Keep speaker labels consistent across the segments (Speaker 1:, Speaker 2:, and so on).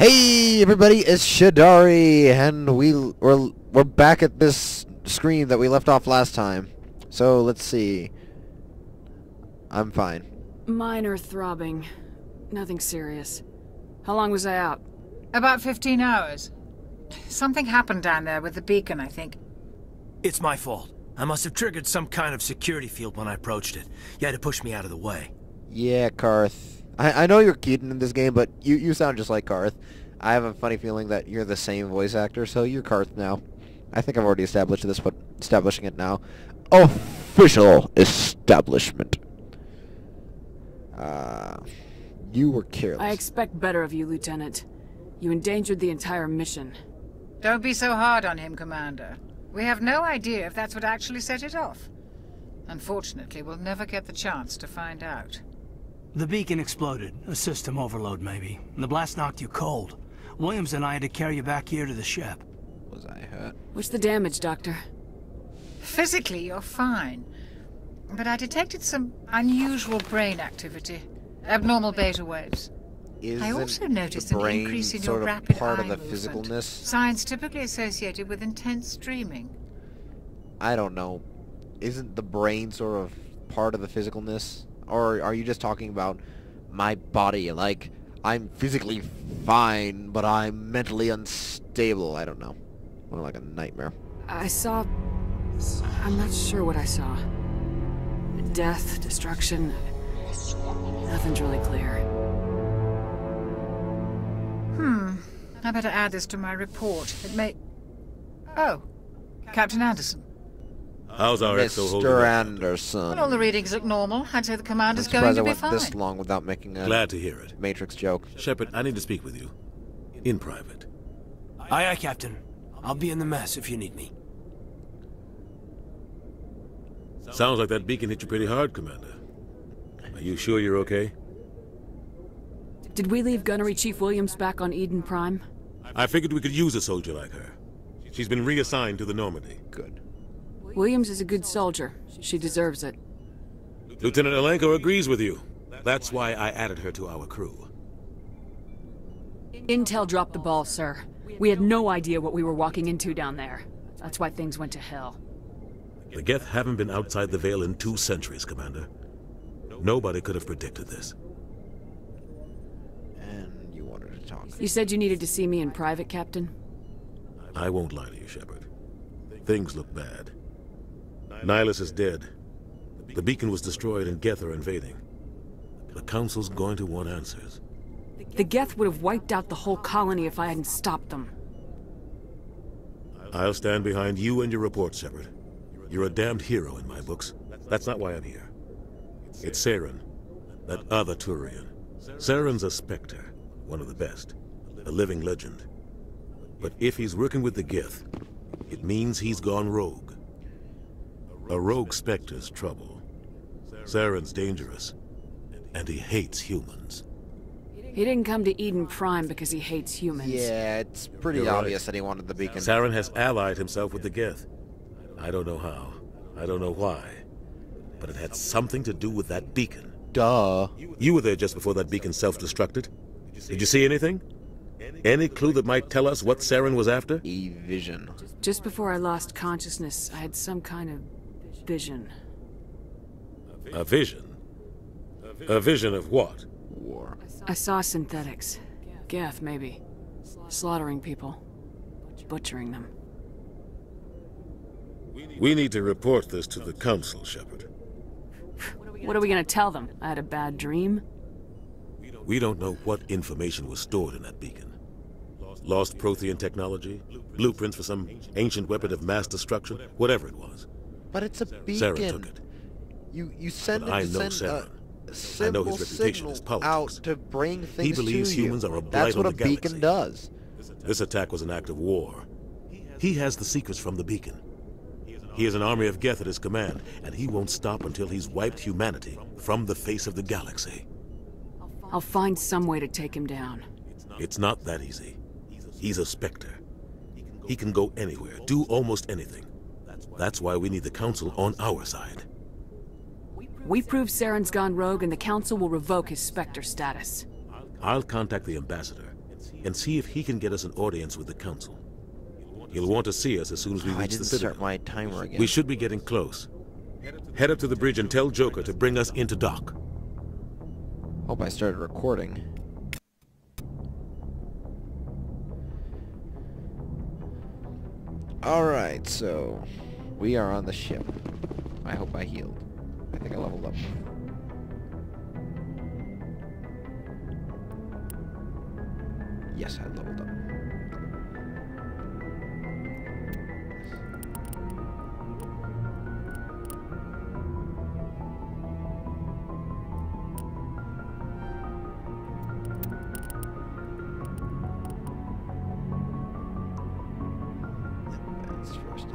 Speaker 1: Hey everybody, it's Shadari, and we're back at this screen that we left off last time. So let's see. I'm fine.
Speaker 2: Minor throbbing. Nothing serious. How long was I out?
Speaker 3: About 15 hours. Something happened down there with the beacon, I think.
Speaker 4: It's my fault. I must have triggered some kind of security field when I approached it. You had to push me out of the way.
Speaker 1: Yeah, Karth. I know you're Keaton in this game, but you sound just like Karth. I have a funny feeling that you're the same voice actor, so you're Karth now. I think I've already established this, but establishing it now. Official establishment. You were careless.
Speaker 2: I expect better of you, Lieutenant. You endangered the entire mission.
Speaker 3: Don't be so hard on him, Commander. We have no idea if that's what actually set it off. Unfortunately, we'll never get the chance to find out.
Speaker 4: The beacon exploded. A system overload, maybe. The blast knocked you cold. Williams and I had to carry you back here to the ship.
Speaker 1: Was I hurt?
Speaker 2: What's the damage, Doctor?
Speaker 3: Physically, you're fine. But I detected some unusual brain activity. Abnormal beta waves. I also noticed an increase in your rapid
Speaker 1: part
Speaker 3: eye
Speaker 1: of the
Speaker 3: movement.
Speaker 1: physicalness?
Speaker 3: Signs typically associated with intense dreaming.
Speaker 1: I don't know. Isn't the brain sort of part of the physicalness? Or are you just talking about my body? Like, I'm physically fine, but I'm mentally unstable. I don't know. More like a nightmare.
Speaker 2: I saw... I'm not sure what I saw. Death, destruction... Nothing's really clear.
Speaker 3: I better add this to my report. It may... Oh, Captain Anderson.
Speaker 5: How's our XO holding
Speaker 1: Mr.
Speaker 5: up?
Speaker 1: Anderson.
Speaker 3: Well, all the readings look normal. I'd say the
Speaker 1: I'm
Speaker 3: commander's
Speaker 1: surprised
Speaker 3: going to
Speaker 1: I
Speaker 3: be
Speaker 1: went
Speaker 3: fine.
Speaker 1: this long without making a
Speaker 5: Glad to hear it.
Speaker 1: Matrix joke.
Speaker 5: Shepard, I need to speak with you. In private.
Speaker 4: Aye, aye, Captain. I'll be in the mess if you need me.
Speaker 5: Sounds like that beacon hit you pretty hard, Commander. Are you sure you're okay?
Speaker 2: Did we leave Gunnery Chief Williams back on Eden Prime?
Speaker 5: I figured we could use a soldier like her. She's been reassigned to the Normandy.
Speaker 1: Good.
Speaker 2: Williams is a good soldier. She deserves it.
Speaker 5: Lieutenant Alenko agrees with you. That's why I added her to our crew.
Speaker 2: Intel dropped the ball, sir. We had no idea what we were walking into down there. That's why things went to hell.
Speaker 5: The Geth haven't been outside the Veil in 2 centuries, Commander. Nobody could have predicted this.
Speaker 1: And you wanted to talk.
Speaker 2: You said you needed to see me in private, Captain?
Speaker 5: I won't lie to you, Shepard. Things look bad. Nihilus is dead. The beacon was destroyed and Geth are invading. The Council's going to want answers.
Speaker 2: The Geth would have wiped out the whole colony if I hadn't stopped them.
Speaker 5: I'll stand behind you and your report, Shepard. You're a damned hero in my books. That's not why I'm here. It's Saren, that other Turian. Saren's a Spectre, one of the best, a living legend. But if he's working with the Geth, it means he's gone rogue. A rogue Spectre's trouble. Saren's dangerous, and he hates humans.
Speaker 2: He didn't come to Eden Prime because he hates humans.
Speaker 1: Yeah, it's pretty
Speaker 5: You're
Speaker 1: obvious
Speaker 5: right.
Speaker 1: that he wanted the beacon.
Speaker 5: Saren has allied himself with the Geth. I don't know how. I don't know why. But it had something to do with that beacon.
Speaker 1: Duh.
Speaker 5: You were there just before that beacon self-destructed. Did you see anything? Any clue that might tell us what Saren was after?
Speaker 1: E-vision.
Speaker 2: Just before I lost consciousness, I had some kind of vision.
Speaker 5: A vision? A vision of what?
Speaker 1: War.
Speaker 2: I saw synthetics. Geth, maybe. Slaughtering people. Butchering them.
Speaker 5: We need to report this to the Council, Shepard.
Speaker 2: What are we gonna tell them? I had a bad dream?
Speaker 5: We don't know what information was stored in that beacon. Lost Prothean technology? Blueprints for some ancient weapon of mass destruction? Whatever it was.
Speaker 1: But it's a beacon.
Speaker 5: Saren took it.
Speaker 1: You send
Speaker 5: But I
Speaker 1: it
Speaker 5: know
Speaker 1: to send
Speaker 5: Saren. I know his reputation is
Speaker 1: signal
Speaker 5: politics.
Speaker 1: out to bring things
Speaker 5: He believes
Speaker 1: to you.
Speaker 5: humans are a blight
Speaker 1: That's what
Speaker 5: on
Speaker 1: a
Speaker 5: the
Speaker 1: beacon
Speaker 5: galaxy.
Speaker 1: does.
Speaker 5: This attack was an act of war. He has the secrets from the beacon. He has an army of Geth at his command, and he won't stop until he's wiped humanity from the face of the galaxy.
Speaker 2: I'll find some way to take him down.
Speaker 5: It's not that easy. He's a Spectre. He can go anywhere, do almost anything. That's why we need the Council on our side.
Speaker 2: We prove Saren's gone rogue and the Council will revoke his Spectre status.
Speaker 5: I'll contact the ambassador and see if he can get us an audience with the council. He'll want to see us as soon as we
Speaker 1: I
Speaker 5: reach the
Speaker 1: didn't
Speaker 5: Citadel.
Speaker 1: start my timer again.
Speaker 5: We should be getting close. Head up to the bridge and tell Joker to bring us into dock.
Speaker 1: Hope I started recording. Alright, so we are on the ship. I hope I healed. I think I leveled up. Yes, I leveled up. Advanced first aid.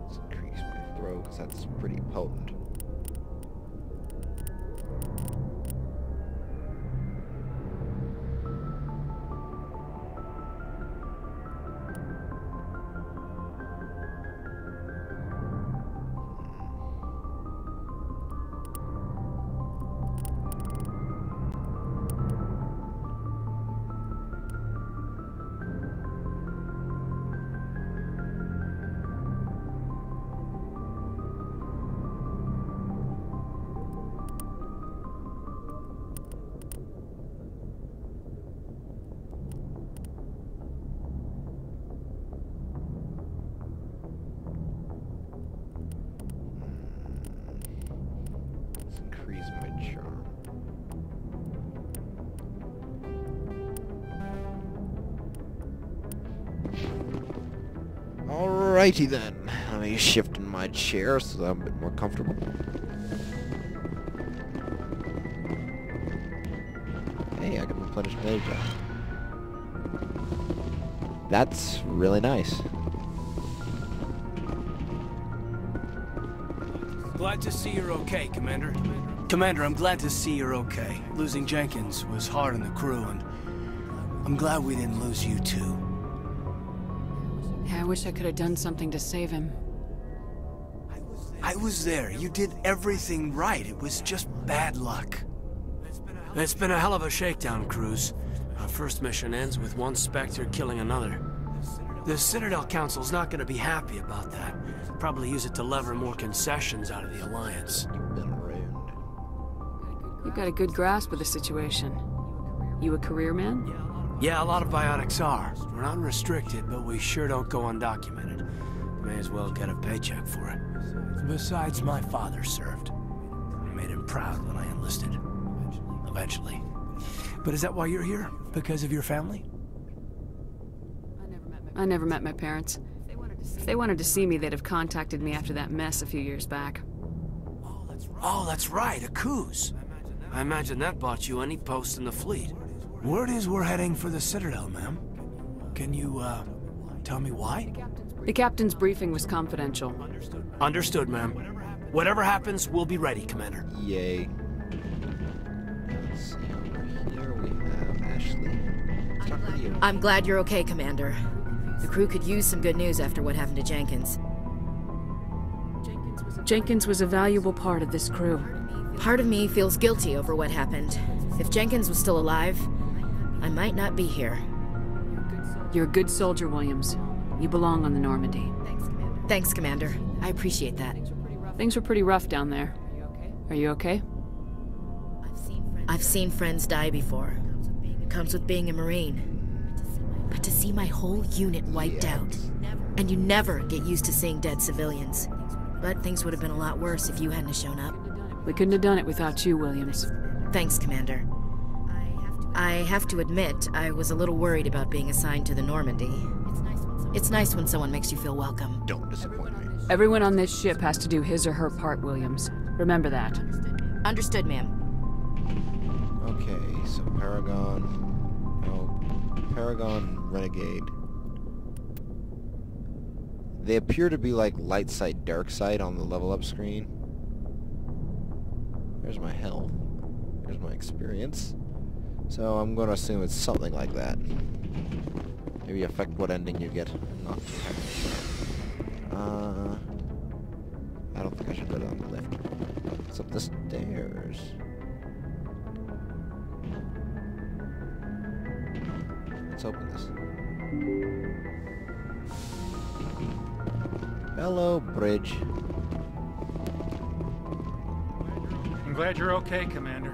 Speaker 1: Let's increase my throw because that's pretty potent. Increase my charm. Alrighty then. Let me shift in my chair so that I'm a bit more comfortable. Hey, I can replenish my energy. That's really nice.
Speaker 4: Glad to see you're okay, Commander. Commander, I'm glad to see you're okay. Losing Jenkins was hard on the crew, and I'm glad we didn't lose you too.
Speaker 2: Yeah, I wish I could have done something to save him.
Speaker 4: I was there. You did everything right. It was just bad luck. It's been a hell of a shakedown, Cruz. Our first mission ends with one Spectre killing another. The Citadel Council's not going to be happy about that. Probably use it to lever more concessions out of the Alliance.
Speaker 1: You've been around.
Speaker 2: You've got a good grasp of the situation. You a career man?
Speaker 4: Yeah, a lot of biotics are. We're not restricted, but we sure don't go undocumented. May as well get a paycheck for it. Besides, my father served. I made him proud when I enlisted. Eventually. But is that why you're here? Because of your family?
Speaker 2: I never met my parents. If they wanted to see me, they'd have contacted me after that mess a few years back.
Speaker 4: Oh, that's right, a Coos. I imagine that bought you any post in the fleet. Word is we're heading for the Citadel, ma'am. Can you, tell me why?
Speaker 2: The captain's briefing was confidential.
Speaker 4: Understood, ma'am. Whatever happens, we'll be ready, Commander.
Speaker 1: Yay. Let's see, over here we have Ashley. Let's talk to you.
Speaker 6: I'm glad you're okay, Commander. The crew could use some good news after what happened to Jenkins.
Speaker 2: Jenkins was a valuable part of this crew.
Speaker 6: Part of me feels guilty over what happened. If Jenkins was still alive, I might not be here.
Speaker 2: You're a good soldier, Williams. You belong on the Normandy.
Speaker 6: Thanks, Commander. I appreciate that.
Speaker 2: Things were pretty rough down there. Are you okay?
Speaker 6: I've seen friends die before. It comes with being a Marine. But to see my whole unit wiped out, and you never get used to seeing dead civilians. But things would have been a lot worse if you hadn't shown up.
Speaker 2: We couldn't have done it without you, Williams.
Speaker 6: Thanks, Commander. I have to admit, I was a little worried about being assigned to the Normandy. It's nice when someone makes you feel welcome.
Speaker 1: Don't disappoint me.
Speaker 2: Everyone on this ship has to do his or her part, Williams. Remember that.
Speaker 6: Understood, ma'am.
Speaker 1: Okay, so Paragon... No, Paragon, Renegade. They appear to be like light side, dark side on the level up screen. There's my health. There's my experience. So I'm going to assume it's something like that. Maybe affect what ending you get. Not What's up the stairs? Let's open this. Hello, bridge.
Speaker 7: I'm glad you're okay, Commander.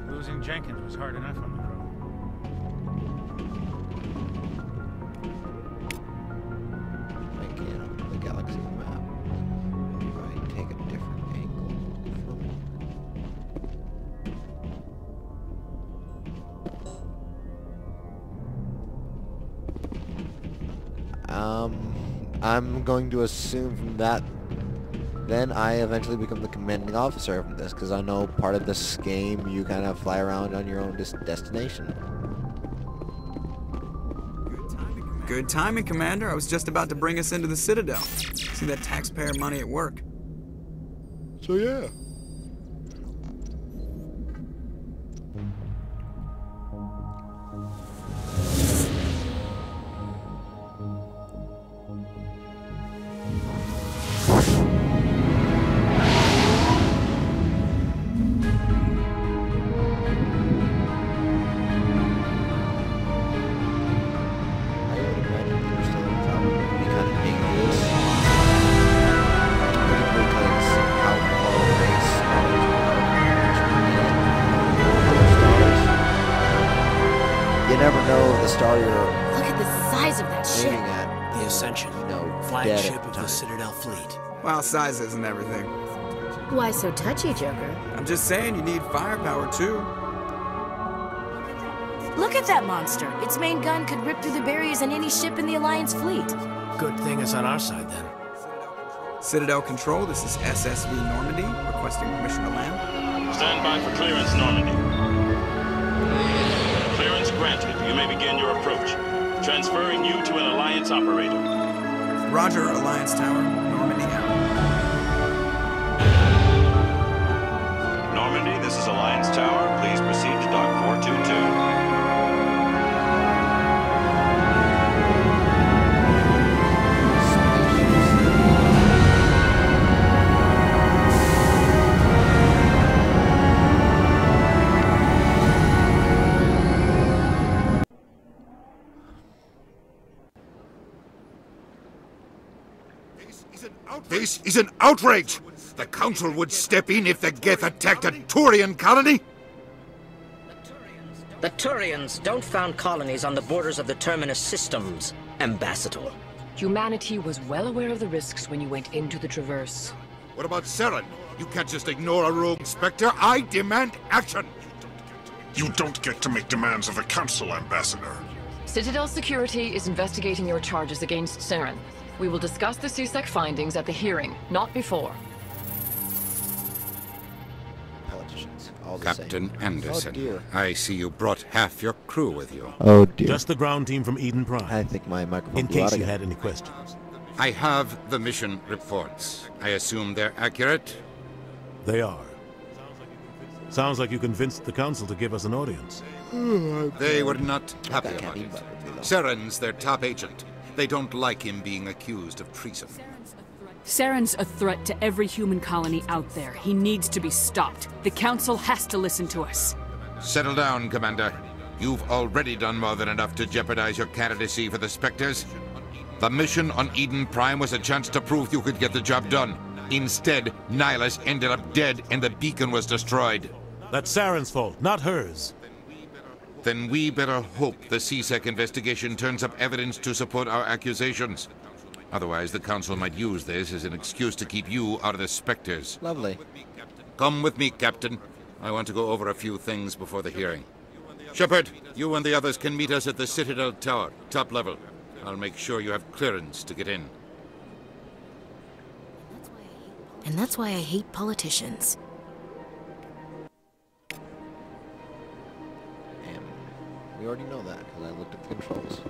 Speaker 7: Losing Jenkins was hard enough on the crew.
Speaker 1: I can't open the galaxy map. Maybe if I take a different angle from it. I'm going to assume from that then I eventually become the commanding officer from this, because I know part of this game you kind of fly around on your own destination.
Speaker 8: Good timing, Commander. I was just about to bring us into the Citadel. See that taxpayer money at work.
Speaker 1: So yeah. You never know the star you're
Speaker 6: Look at the size of that ship.
Speaker 1: aiming at.
Speaker 4: The Ascension,
Speaker 1: dead
Speaker 4: flagship
Speaker 1: at the
Speaker 4: of
Speaker 1: time.
Speaker 4: the Citadel fleet.
Speaker 8: Well, size isn't everything.
Speaker 6: Why so touchy, Joker?
Speaker 8: I'm just saying you need firepower, too.
Speaker 6: Look at that monster. Its main gun could rip through the barriers in any ship in the Alliance fleet.
Speaker 4: Good thing it's on our side, then.
Speaker 8: Citadel Control, this is SSV Normandy, requesting permission to land.
Speaker 9: Stand by for clearance, Normandy. Clearance granted. You may begin your approach. Transferring you to an Alliance operator.
Speaker 8: Roger, Alliance Tower, Normandy out.
Speaker 9: Normandy, this is Alliance Tower. Please proceed to Dock 422.
Speaker 10: This is an outrage! The Council would step in if the Geth attacked a Turian colony?
Speaker 11: The Turians don't found colonies on the borders of the Terminus systems, Ambassador.
Speaker 2: Humanity was well aware of the risks when you went into the Traverse.
Speaker 10: What about Saren? You can't just ignore a rogue Spectre. I demand action!
Speaker 12: You don't get to make demands of the Council, Ambassador.
Speaker 2: Citadel Security is investigating your charges against Saren. We will discuss the CSEC findings at the hearing, not before.
Speaker 1: Politicians, all the
Speaker 13: Captain
Speaker 1: same.
Speaker 13: Anderson,
Speaker 1: Oh dear.
Speaker 13: I see you brought half your crew with you.
Speaker 1: Oh dear.
Speaker 5: Just the ground team from Eden Prime.
Speaker 1: I think my microphone
Speaker 5: In
Speaker 1: blew out
Speaker 5: case you
Speaker 1: again.
Speaker 5: had any questions.
Speaker 13: I have the mission reports. I assume they're accurate?
Speaker 5: They are. Sounds like you convinced the Council to give us an audience.
Speaker 13: They were not happy
Speaker 1: That
Speaker 13: about
Speaker 1: can't
Speaker 13: it.
Speaker 1: be bad with me, though.
Speaker 13: Saren's their top agent. They don't like him being accused of treason.
Speaker 14: Saren's a threat to every human colony out there. He needs to be stopped. The Council has to listen to us.
Speaker 13: Settle down, Commander. You've already done more than enough to jeopardize your candidacy for the Spectres. The mission on Eden Prime was a chance to prove you could get the job done. Instead, Nihilus ended up dead and the beacon was destroyed.
Speaker 5: That's Saren's fault, not hers.
Speaker 13: Then we better hope the CSEC investigation turns up evidence to support our accusations. Otherwise, the Council might use this as an excuse to keep you out of the Spectres.
Speaker 1: Lovely.
Speaker 13: Come with me, Captain. I want to go over a few things before the hearing. Shepard, you and the others can meet us at the Citadel Tower, top level. I'll make sure you have clearance to get in.
Speaker 6: And that's why I hate politicians.
Speaker 1: We already know that, because I looked at the controls.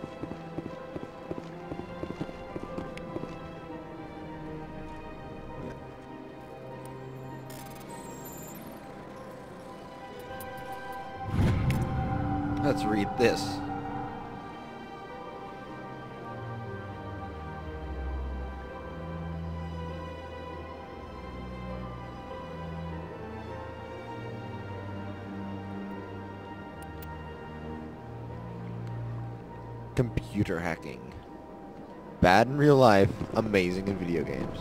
Speaker 1: Let's read this. computer hacking. Bad in real life, amazing in video games.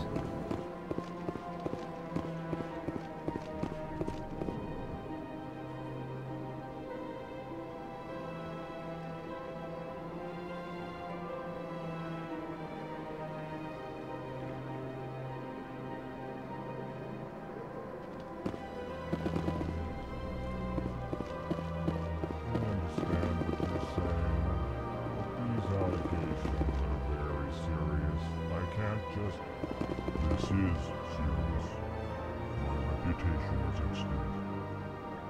Speaker 15: This is serious. My reputation is at stake.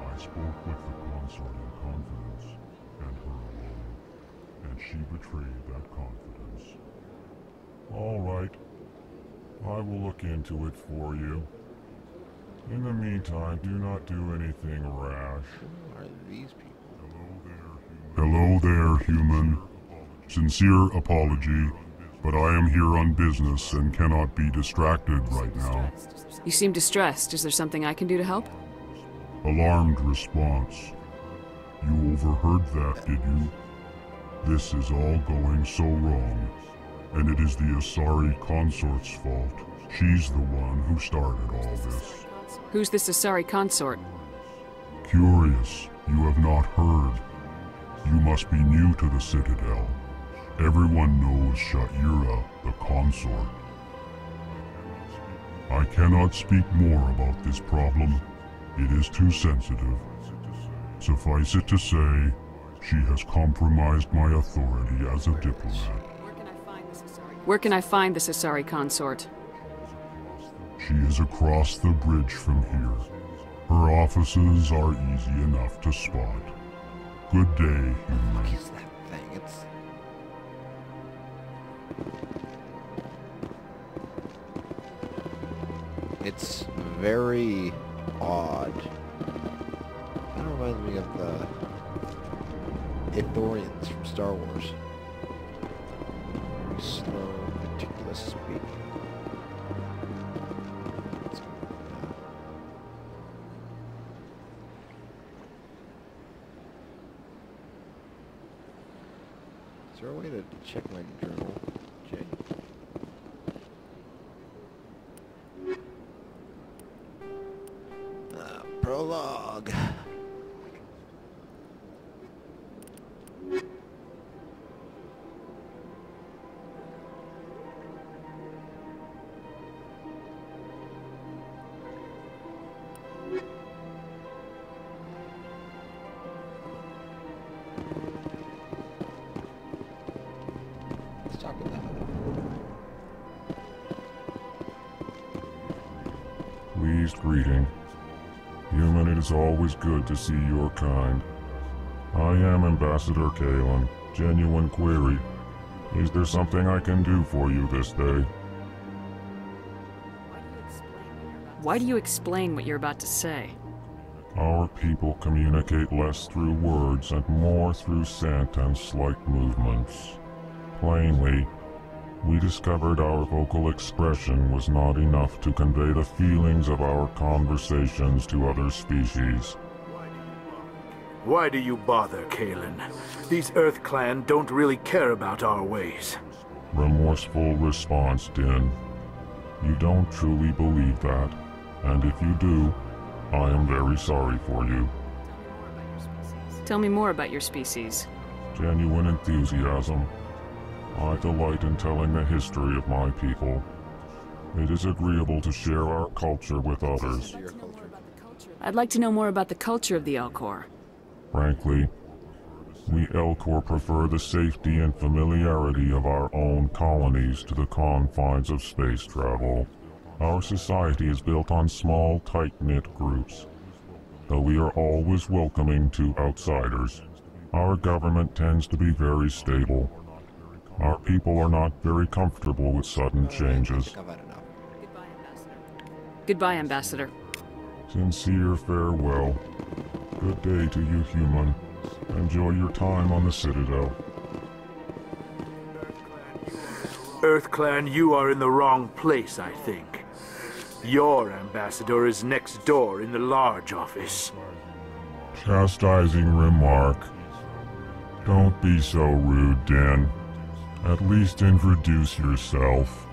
Speaker 15: I spoke with the consort in confidence, and her alone, and she betrayed that confidence. All right. I will look into it for you. In the meantime, do not do anything rash.
Speaker 1: Who are these people?
Speaker 15: Hello there, human. Sincere apology, but I am here on business and cannot be distracted right now.
Speaker 14: You seem distressed. Is there something I can do to help?
Speaker 15: Alarmed response. You overheard that, did you? This is all going so wrong, and it is the Asari consort's fault. She's the one who started all this.
Speaker 14: Who's this Asari consort?
Speaker 15: Curious, you have not heard. You must be new to the Citadel. Everyone knows Sha'ira, the consort. I cannot speak more about this problem. It is too sensitive. Suffice it to say, she has compromised my authority as a diplomat.
Speaker 14: Where can I find this Asari consort?
Speaker 15: She is across the bridge from here. Her offices are easy enough to spot. Good day, human.
Speaker 1: What is that thing? It's very odd. Kind of reminds me of the Ithorians from Star Wars. Very slow, meticulous speed. Is there a way to check my journal, Jay? Prologue. Let's talk about that.
Speaker 15: Pleased greeting. Human, it is always good to see your kind. I am Ambassador Kalen. Genuine query. Is there something I can do for you this day?
Speaker 14: Why do you explain what you're about to say?
Speaker 15: Our people communicate less through words and more through scent and slight movements. Plainly, we discovered our vocal expression was not enough to convey the feelings of our conversations to other species.
Speaker 16: Why do you bother, Kalen? These Earth Clan don't really care about our ways.
Speaker 15: Remorseful response, Din. You don't truly believe that, and if you do, I am very sorry for you.
Speaker 14: Tell me more about your species.
Speaker 15: Genuine enthusiasm. I delight in telling the history of my people. It is agreeable to share our culture with others.
Speaker 14: I'd like to know more about the culture of the Elcor.
Speaker 15: Frankly, we Elcor prefer the safety and familiarity of our own colonies to the confines of space travel. Our society is built on small, tight-knit groups. Though we are always welcoming to outsiders, our government tends to be very stable. Our people are not very comfortable with sudden changes.
Speaker 14: Goodbye, Ambassador.
Speaker 15: Sincere farewell. Good day to you, human. Enjoy your time on the Citadel.
Speaker 16: Earth Clan, you are in the wrong place, I think. Your ambassador is next door in the large office.
Speaker 15: Chastising remark. Don't be so rude, Din. At least introduce yourself.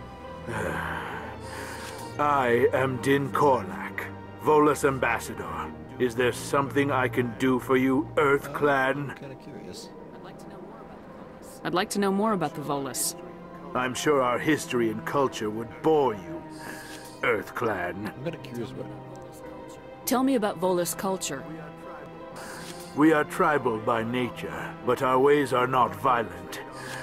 Speaker 16: I am Din Korlak, Volus Ambassador. Is there something I can do for you, Earth Clan?
Speaker 1: Kinda curious.
Speaker 14: I'd like to know more about the Volus.
Speaker 16: I'm sure our history and culture would bore you, Earth Clan.
Speaker 1: I'm kinda curious about it.
Speaker 14: Tell me about Volus culture.
Speaker 16: We are tribal by nature, but our ways are not violent.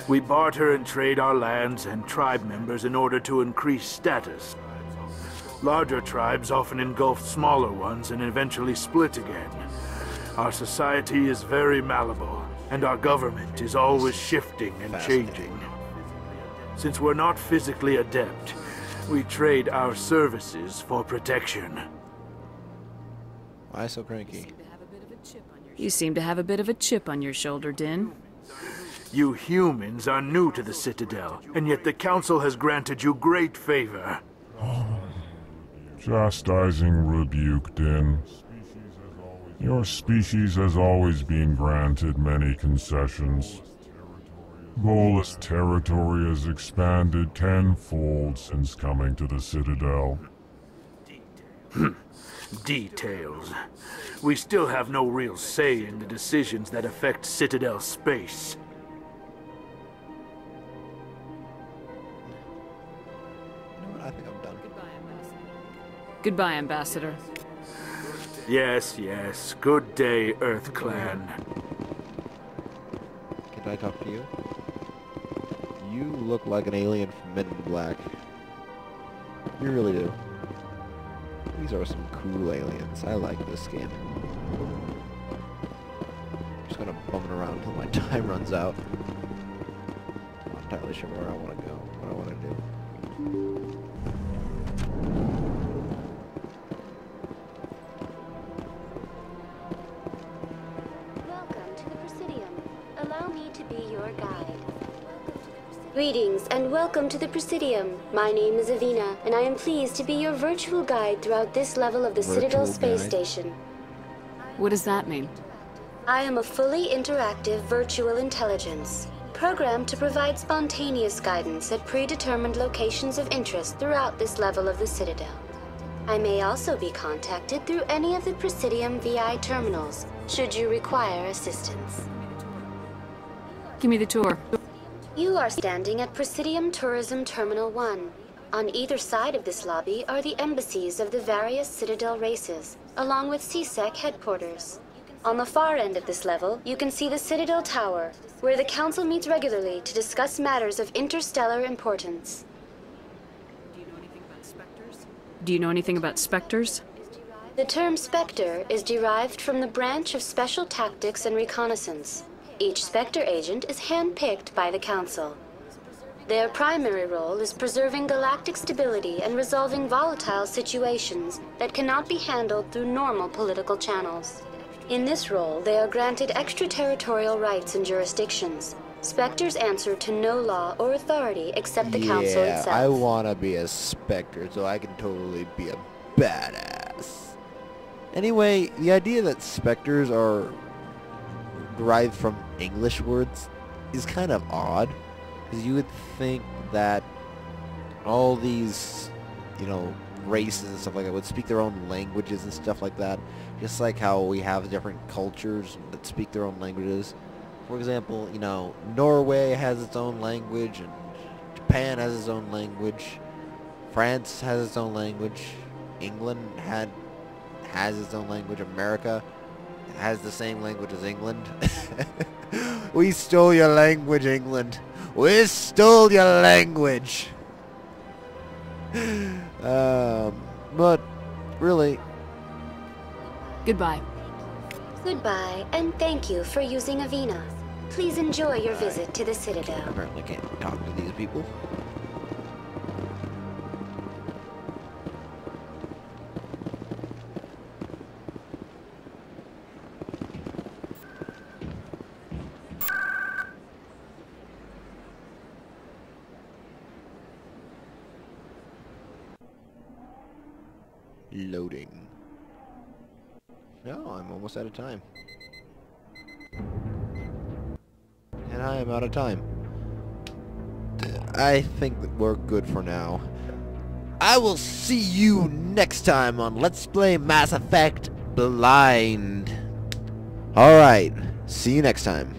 Speaker 16: We barter and trade our lands and tribe members in order to increase status. Larger tribes often engulf smaller ones and eventually split again. Our society is very malleable, and our government is always shifting and changing. Since we're not physically adept, we trade our services for protection.
Speaker 1: Why so cranky?
Speaker 14: You seem to have a bit of a chip on your shoulder, Din.
Speaker 16: You humans are new to the Citadel, and yet the Council has granted you great favor.
Speaker 15: Chastising rebuke, Din. Your species has always been granted many concessions. Volus territory has expanded tenfold since coming to the Citadel.
Speaker 16: Details. We still have no real say in the decisions that affect Citadel space.
Speaker 1: You know what? I think I'm done.
Speaker 14: Goodbye, Ambassador.
Speaker 16: Yes, yes. Good day, Earth Clan.
Speaker 1: Can I talk to you? You look like an alien from Men in Black. You really do. These are some cool aliens. I like this skin. Just gonna bum it around until my time runs out. I'm not entirely sure where I want to go, what I want to do.
Speaker 17: Welcome to the Presidium. Allow me to be your guide. Greetings and welcome to the Presidium. My name is Avina, and I am pleased to be your virtual guide throughout this level of the Citadel Space Station.
Speaker 14: What does that mean?
Speaker 17: I am a fully interactive virtual intelligence, programmed to provide spontaneous guidance at predetermined locations of interest throughout this level of the Citadel. I may also be contacted through any of the Presidium VI terminals, should you require assistance.
Speaker 14: Give me the tour.
Speaker 17: You are standing at Presidium Tourism Terminal 1. On either side of this lobby are the embassies of the various Citadel races, along with CSEC headquarters. On the far end of this level, you can see the Citadel Tower, where the Council meets regularly to discuss matters of interstellar importance.
Speaker 14: Do you know anything about Spectres?
Speaker 17: The term Spectre is derived from the branch of Special Tactics and Reconnaissance. Each Spectre agent is handpicked by the Council. Their primary role is preserving galactic stability and resolving volatile situations that cannot be handled through normal political channels. In this role, they are granted extraterritorial rights and jurisdictions. Spectres answer to no law or authority except the Council itself.
Speaker 1: Yeah, I want to be a Spectre so I can totally be a badass. Anyway, the idea that Spectres are derived from English words is kind of odd, because you would think that all these, you know, races and stuff like that would speak their own languages and stuff like that, just like how we have different cultures that speak their own languages. For example, you know, Norway has its own language, and Japan has its own language, France has its own language, England has its own language, America has the same language as England. We stole your language, England. We stole your language. But really,
Speaker 14: goodbye.
Speaker 17: Goodbye, and thank you for using Avina. Please enjoy your visit to the Citadel.
Speaker 1: Apparently can't talk to these people. Loading. No, I'm almost out of time. And I am out of time. I think that we're good for now. I will see you next time on Let's Play Mass Effect Blind. Alright, see you next time.